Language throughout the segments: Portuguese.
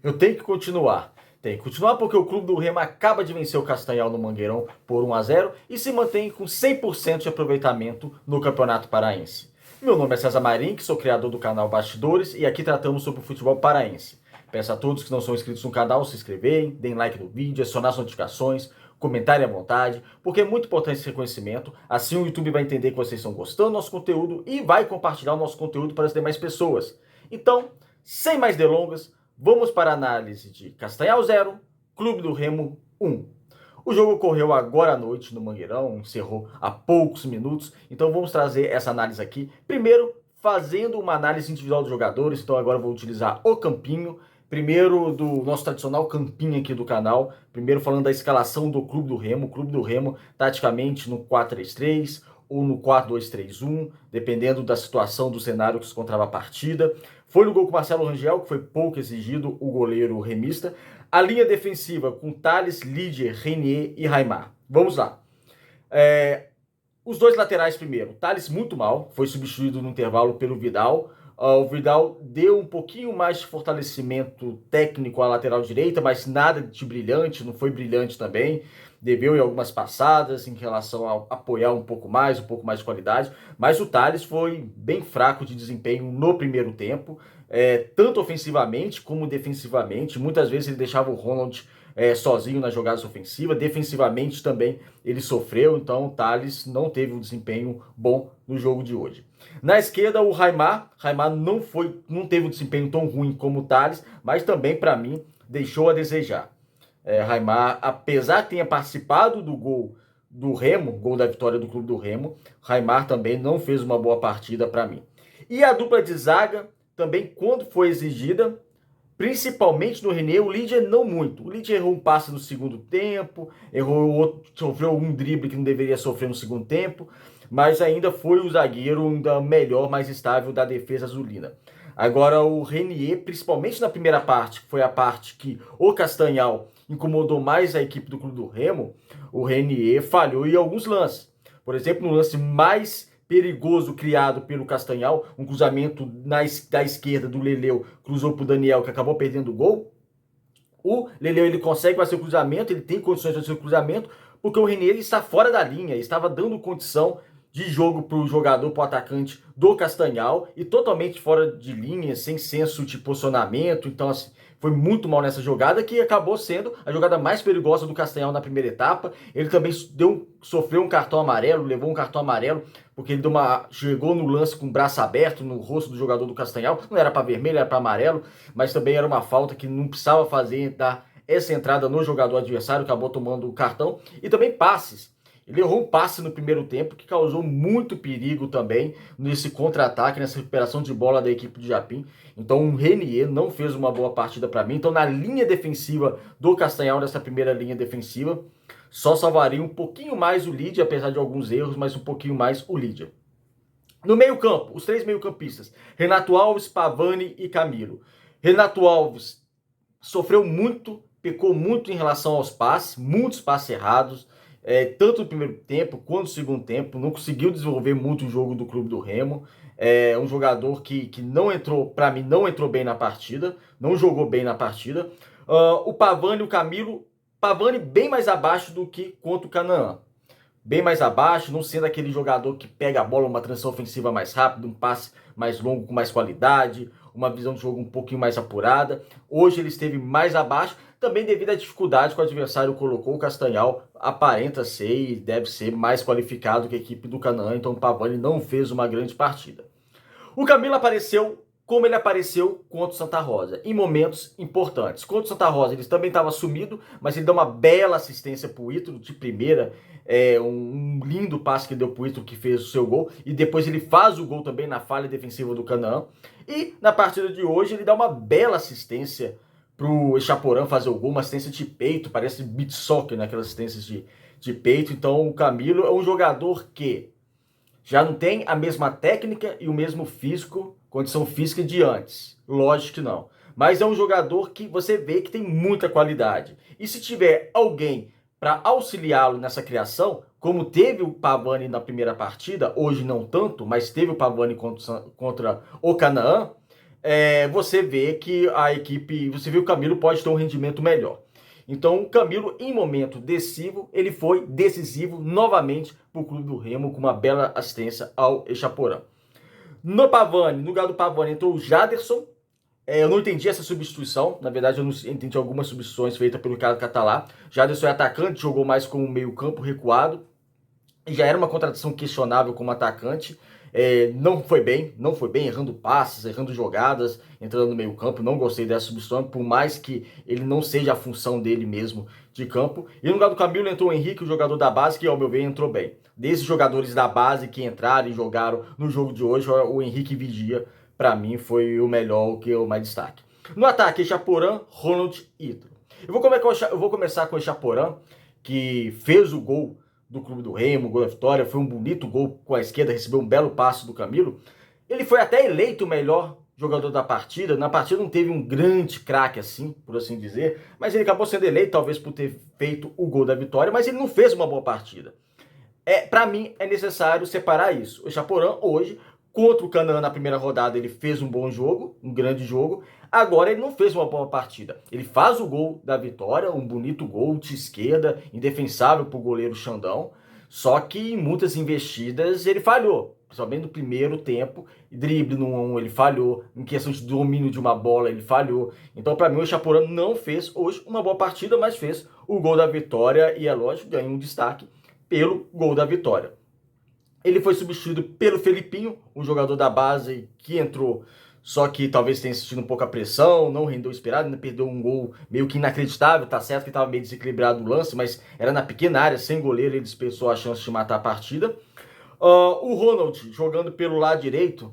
Eu tenho que continuar. Tem que continuar porque o Clube do Remo acaba de vencer o Castanhal no Mangueirão por 1-0 e se mantém com 100% de aproveitamento no Campeonato Paraense. Meu nome é César Marim, que sou criador do canal Bastidores e aqui tratamos sobre o futebol paraense. Peço a todos que não são inscritos no canal se inscreverem, deem like no vídeo, acionar as notificações, comentarem à vontade, porque é muito importante esse reconhecimento. Assim o YouTube vai entender que vocês estão gostando do nosso conteúdo e vai compartilhar o nosso conteúdo para as demais pessoas. Então, sem mais delongas, vamos para a análise de Castanhal 0, Clube do Remo 1. O jogo ocorreu agora à noite no Mangueirão, encerrou há poucos minutos, então vamos trazer essa análise aqui. Primeiro, fazendo uma análise individual dos jogadores, então agora vou utilizar o campinho. Primeiro, do nosso tradicional campinho aqui do canal. Primeiro, falando da escalação do Clube do Remo. O Clube do Remo, taticamente, no 4-3-3 ou no 4-2-3-1, dependendo da situação do cenário que se encontrava a partida. Foi no gol com o Marcelo Rangel, que foi pouco exigido, o goleiro remista. A linha defensiva com Thales, Lidier, Renier e Raimar. Vamos lá. Os dois laterais primeiro. Thales muito mal, foi substituído no intervalo pelo Vidal. O Vidal deu um pouquinho mais de fortalecimento técnico à lateral direita, mas nada de brilhante, não foi brilhante também. Deveu em algumas passadas em relação a apoiar um pouco mais de qualidade. Mas o Thales foi bem fraco de desempenho no primeiro tempo, tanto ofensivamente como defensivamente. Muitas vezes ele deixava o Ronald sozinho nas jogadas ofensivas. Defensivamente também ele sofreu, então o Thales não teve um desempenho bom no jogo de hoje. Na esquerda, o Raimar não teve um desempenho tão ruim como o Thales, mas também, para mim, deixou a desejar. Raimar, apesar que tenha participado do gol do Remo, gol da vitória do Clube do Remo, Raimar também não fez uma boa partida para mim. E a dupla de zaga, também quando foi exigida, principalmente no Renier, o Lidier não muito. O Lidier errou um passe no segundo tempo, sofreu um drible que não deveria sofrer no segundo tempo, mas ainda foi o zagueiro ainda melhor, mais estável da defesa azulina. Agora o Renier, principalmente na primeira parte, que foi a parte que o Castanhal incomodou mais a equipe do Clube do Remo, o Renier falhou em alguns lances. Por exemplo, no lance mais perigoso criado pelo Castanhal, um cruzamento da esquerda do Leleu, cruzou para o Daniel, que acabou perdendo o gol. O Leleu ele consegue fazer o cruzamento, ele tem condições de fazer o cruzamento, porque o Renier está fora da linha, estava dando condição de jogo para o jogador, para o atacante do Castanhal, e totalmente fora de linha, sem senso de posicionamento. Então, assim, foi muito mal nessa jogada, que acabou sendo a jogada mais perigosa do Castanhal na primeira etapa. Ele também sofreu um cartão amarelo, levou um cartão amarelo, porque ele chegou no lance com o braço aberto no rosto do jogador do Castanhal. Não era para vermelho, era para amarelo, mas também era uma falta que não precisava fazer, dar essa entrada no jogador adversário, acabou tomando o cartão. E também passes. Ele errou um passe no primeiro tempo que causou muito perigo também nesse contra-ataque, nessa recuperação de bola da equipe de Japim. Então o Renier não fez uma boa partida para mim. Então na linha defensiva do Castanhal, nessa primeira linha defensiva, só salvaria um pouquinho mais o Lidier, apesar de alguns erros, mas um pouquinho mais o Lidier. No meio-campo, os três meio-campistas, Renato Alves, Pavani e Camilo. Renato Alves sofreu muito, pecou muito em relação aos passes, muitos passes errados. Tanto no primeiro tempo quanto no segundo tempo, não conseguiu desenvolver muito o jogo do Clube do Remo. É um jogador que não entrou, para mim, não entrou bem na partida, não jogou bem na partida. O Pavani e o Camilo, Pavani bem mais abaixo do que contra o Canaã. Bem mais abaixo, não sendo aquele jogador que pega a bola, uma transição ofensiva mais rápida, um passe mais longo com mais qualidade, uma visão de jogo um pouquinho mais apurada. Hoje ele esteve mais abaixo, também devido à dificuldade que o adversário colocou. O Castanhal aparenta ser e deve ser mais qualificado que a equipe do Canaã, então o Pavani não fez uma grande partida. O Camilo apareceu como ele apareceu contra o Santa Rosa, em momentos importantes. Contra o Santa Rosa ele também estava sumido, mas ele deu uma bela assistência para o Ítalo de primeira, um lindo passe que deu para o Ítalo, que fez o seu gol, e depois ele faz o gol também na falha defensiva do Canaã. E na partida de hoje ele dá uma bela assistência para o Echaporã fazer o gol, uma assistência de peito, parece beat soccer, né, aquelas assistências de peito. Então o Camilo é um jogador que já não tem a mesma técnica e o mesmo físico, condição física de antes. Lógico que não. Mas é um jogador que você vê que tem muita qualidade. E se tiver alguém para auxiliá-lo nessa criação, como teve o Pavani na primeira partida, hoje não tanto, mas teve o Pavani contra o Canaã, você vê que a equipe, você vê que o Camilo pode ter um rendimento melhor. Então, o Camilo, em momento decisivo, ele foi decisivo novamente para o Clube do Remo, com uma bela assistência ao Echaporã. No Pavani, no lugar do Pavani, entrou o Jaderson. Eu não entendi essa substituição. Na verdade, eu não entendi algumas substituições feitas pelo Ricardo Catalá. Jaderson é atacante, jogou mais como meio-campo recuado. E já era uma contratação questionável como atacante. Não foi bem, errando passes, errando jogadas, entrando no meio campo. Não gostei dessa substituição, por mais que ele não seja a função dele mesmo de campo. E no lugar do Camilo entrou o Henrique, o jogador da base, que ao meu ver entrou bem. Desses jogadores da base que entraram e jogaram no jogo de hoje, o Henrique Vigia, para mim, foi o melhor, o que eu mais destaque. No ataque, Echaporã, Ronald e Ítalo. Eu vou começar com o Echaporã, que fez o gol do Clube do Remo, gol da vitória, foi um bonito gol com a esquerda, recebeu um belo passe do Camilo. Ele foi até eleito o melhor jogador da partida. Na partida não teve um grande craque assim, por assim dizer, mas ele acabou sendo eleito, talvez por ter feito o gol da vitória, mas ele não fez uma boa partida. Para mim, é necessário separar isso. O Echaporã, hoje, contra o Canaã na primeira rodada, ele fez um bom jogo, um grande jogo. Agora ele não fez uma boa partida. Ele faz o gol da vitória, um bonito gol de esquerda, indefensável para o goleiro Xandão. Só que em muitas investidas ele falhou, principalmente no primeiro tempo. Drible no 1 ele falhou, em questão de domínio de uma bola ele falhou. Então para mim o Echaporã não fez hoje uma boa partida, mas fez o gol da vitória e é lógico, ganhou um destaque pelo gol da vitória. Ele foi substituído pelo Felipinho, um jogador da base que entrou, só que talvez tenha sentido um pouco a pressão, não rendeu o esperado, ainda perdeu um gol meio que inacreditável. Tá certo que estava meio desequilibrado no lance, mas era na pequena área, sem goleiro, ele dispensou a chance de matar a partida. O Ronald, jogando pelo lado direito,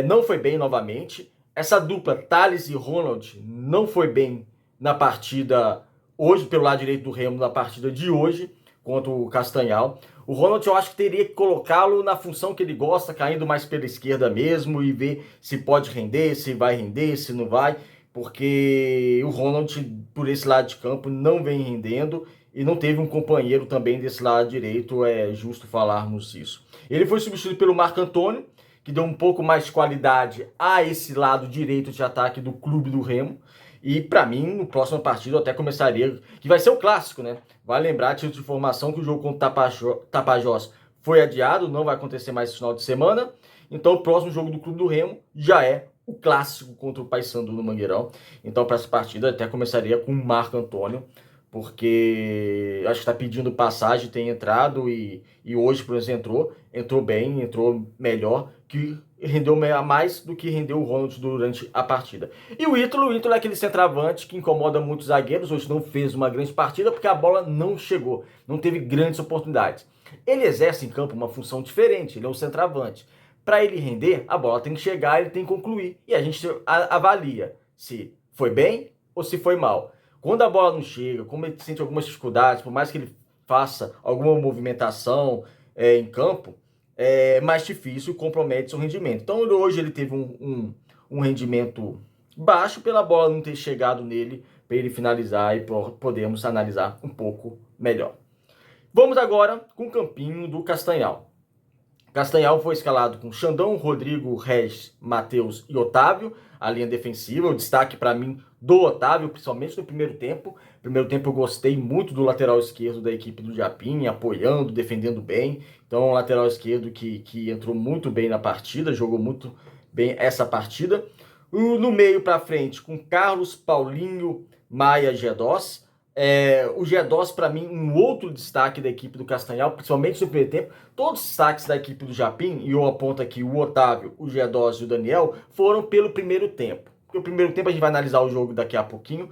não foi bem novamente. Essa dupla, Thales e Ronald, não foi bem na partida hoje, pelo lado direito do Remo, na partida de hoje, contra o Castanhal. O Ronald, eu acho que teria que colocá-lo na função que ele gosta, caindo mais pela esquerda mesmo e ver se pode render, se vai render, se não vai, porque o Ronald, por esse lado de campo, não vem rendendo e não teve um companheiro também desse lado direito, é justo falarmos isso. Ele foi substituído pelo Marco Antônio, que deu um pouco mais de qualidade a esse lado direito de ataque do Clube do Remo. E para mim, no próximo partido, eu até começaria, que vai ser o clássico, né? Vai lembrar, título de informação, que o jogo contra o Tapajós foi adiado, não vai acontecer mais esse final de semana. Então o próximo jogo do Clube do Remo já é o clássico contra o Paysandu no Mangueirão. Então para essa partida, eu até começaria com o Marco Antônio, porque acho que está pedindo passagem, tem entrado e hoje, por exemplo, entrou bem, entrou melhor, que rendeu mais do que rendeu o Ronald durante a partida. E o Ítalo é aquele centroavante que incomoda muitos zagueiros, hoje não fez uma grande partida porque a bola não chegou, não teve grandes oportunidades. Ele exerce em campo uma função diferente, ele é um centroavante. Para ele render, a bola tem que chegar, ele tem que concluir. E a gente avalia se foi bem ou se foi mal. Quando a bola não chega, como ele sente algumas dificuldades, por mais que ele faça alguma movimentação em campo, é mais difícil, compromete seu rendimento. Então hoje ele teve um rendimento baixo pela bola não ter chegado nele para ele finalizar e podemos analisar um pouco melhor. Vamos agora com o campinho do Castanhal. Castanhal foi escalado com Xandão, Rodrigo, Regis, Matheus e Otávio, a linha defensiva. O destaque para mim do Otávio, principalmente no primeiro tempo. No primeiro tempo eu gostei muito do lateral esquerdo da equipe do Japim, apoiando, defendendo bem. Então, um lateral esquerdo que entrou muito bem na partida, jogou muito bem essa partida. No meio para frente, com Carlos, Paulinho, Maia, Gedós. O Gedós, para mim, um outro destaque da equipe do Castanhal, principalmente no primeiro tempo. Todos os destaques da equipe do Japim, e eu aponto aqui o Otávio, o Gedós e o Daniel, foram pelo primeiro tempo. Porque o primeiro tempo a gente vai analisar o jogo daqui a pouquinho.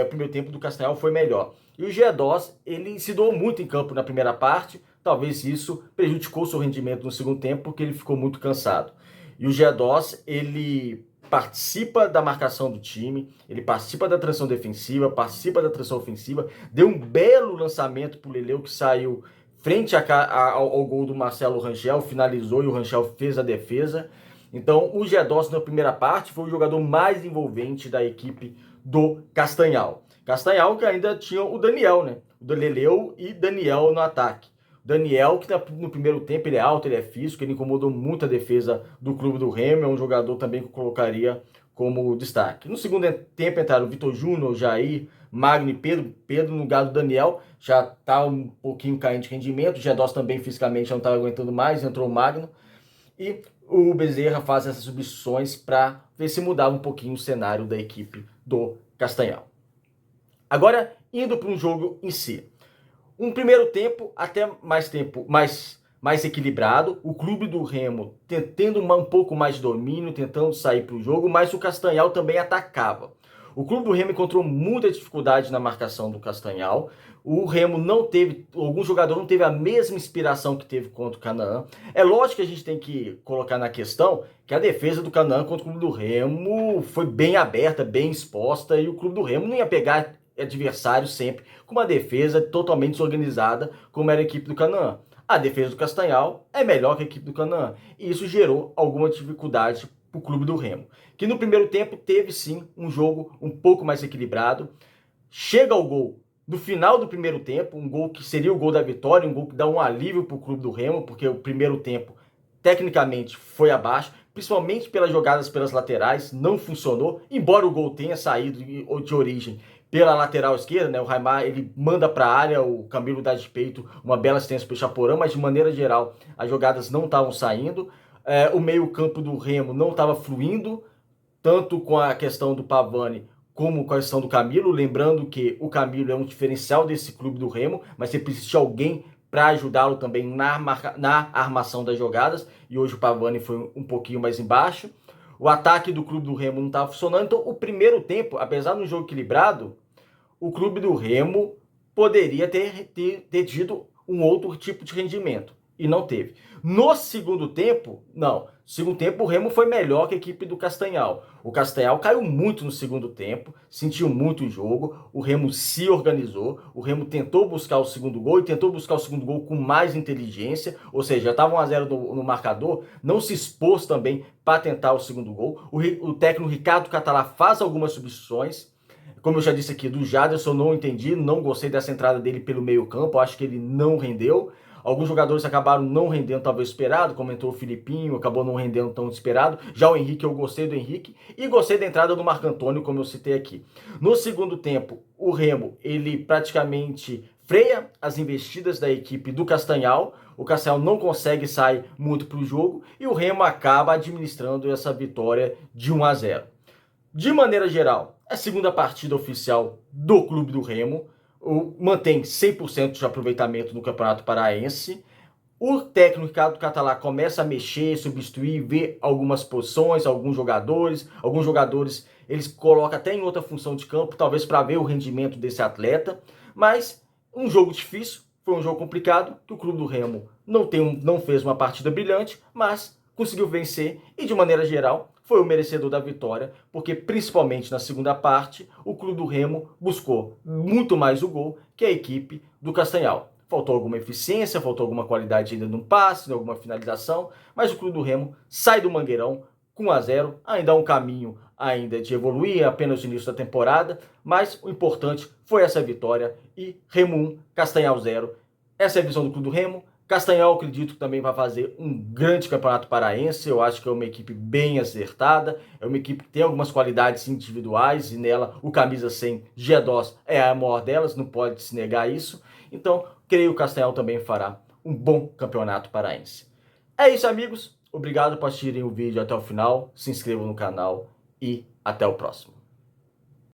O primeiro tempo do Castanhal foi melhor. E o Gedós, ele se doou muito em campo na primeira parte. Talvez isso prejudicou seu rendimento no segundo tempo, porque ele ficou muito cansado. E o Gedós, ele participa da marcação do time, ele participa da transição defensiva, participa da transição ofensiva, deu um belo lançamento para o Leleu, que saiu frente ao gol do Marcelo Rangel, finalizou e o Rangel fez a defesa. Então o Gedós na primeira parte foi o jogador mais envolvente da equipe do Castanhal. Castanhal que ainda tinha o Daniel, né? O Leleu e Daniel no ataque. Daniel, que no primeiro tempo ele é alto, ele é físico, ele incomodou muito a defesa do clube do Remo, é um jogador também que eu colocaria como destaque. No segundo tempo entraram o Vitor Júnior, Jair, Magno e Pedro. Pedro no lugar do Daniel, já está um pouquinho caindo de rendimento. O Gedós também fisicamente já não estava aguentando mais, entrou o Magno. E o Bezerra faz essas substituições para ver se mudava um pouquinho o cenário da equipe do Castanhal. Agora, indo para um jogo em si. Um primeiro tempo, até mais equilibrado, o clube do Remo tendo um pouco mais de domínio, tentando sair para o jogo, mas o Castanhal também atacava. O clube do Remo encontrou muita dificuldade na marcação do Castanhal. O Remo não teve, algum jogador não teve a mesma inspiração que teve contra o Canaã. É lógico que a gente tem que colocar na questão que a defesa do Canaã contra o clube do Remo foi bem aberta, bem exposta, e o clube do Remo não ia pegar adversário sempre com uma defesa totalmente desorganizada, como era a equipe do Canaã. A defesa do Castanhal é melhor que a equipe do Canaã, e isso gerou alguma dificuldade para o clube do Remo, que no primeiro tempo teve sim um jogo um pouco mais equilibrado. Chega ao gol no final do primeiro tempo, um gol que seria o gol da vitória, um gol que dá um alívio para o clube do Remo, porque o primeiro tempo tecnicamente foi abaixo, principalmente pelas jogadas pelas laterais, não funcionou, embora o gol tenha saído de origem pela lateral esquerda, né? O Raimar, ele manda para a área, o Camilo dá de peito uma bela assistência para o Chaporã, mas de maneira geral as jogadas não estavam saindo. O meio campo do Remo não estava fluindo, tanto com a questão do Pavani como com a questão do Camilo, lembrando que o Camilo é um diferencial desse clube do Remo, mas você precisa de alguém para ajudá-lo também na armação das jogadas, e hoje o Pavani foi um pouquinho mais embaixo. O ataque do clube do Remo não estava funcionando, então o primeiro tempo, apesar de um jogo equilibrado, o clube do Remo poderia ter tido um outro tipo de rendimento, e não teve. No segundo tempo, não. No segundo tempo, o Remo foi melhor que a equipe do Castanhal. O Castanhal caiu muito no segundo tempo, sentiu muito o jogo, o Remo se organizou, o Remo tentou buscar o segundo gol e tentou buscar o segundo gol com mais inteligência, ou seja, já estava 1-0 no marcador, não se expôs também para tentar o segundo gol. O técnico Ricardo Catalá faz algumas substituições. Como eu já disse aqui, do Jaderson não entendi, não gostei dessa entrada dele pelo meio campo, acho que ele não rendeu. Alguns jogadores acabaram não rendendo talvez esperado, como entrou o Filipinho, acabou não rendendo tão esperado. Já o Henrique, eu gostei do Henrique e gostei da entrada do Marco Antônio, como eu citei aqui. No segundo tempo, o Remo, ele praticamente freia as investidas da equipe do Castanhal. O Castanhal não consegue sair muito para o jogo e o Remo acaba administrando essa vitória de 1-0. De maneira geral, a segunda partida oficial do Clube do Remo mantém 100% de aproveitamento no Campeonato Paraense. O técnico Ricardo Catalá começa a mexer, substituir, ver algumas posições, alguns jogadores eles colocam até em outra função de campo, talvez para ver o rendimento desse atleta, mas um jogo difícil, foi um jogo complicado, que o Clube do Remo não fez uma partida brilhante, mas conseguiu vencer e de maneira geral foi o merecedor da vitória, porque principalmente na segunda parte, o Clube do Remo buscou muito mais o gol que a equipe do Castanhal. Faltou alguma eficiência, faltou alguma qualidade ainda no passe, em alguma finalização, mas o Clube do Remo sai do Mangueirão com 1-0, ainda há um caminho ainda de evoluir, apenas o início da temporada, mas o importante foi essa vitória e Remo 1, Castanhal 0. Essa é a visão do Clube do Remo. Castanhal, acredito que também vai fazer um grande campeonato paraense. Eu acho que é uma equipe bem acertada, é uma equipe que tem algumas qualidades individuais e nela o camisa 100, Gedós, é a maior delas, não pode se negar isso. Então, creio que o Castanhal também fará um bom campeonato paraense. É isso, amigos. Obrigado por assistirem o vídeo até o final. Se inscrevam no canal e até o próximo.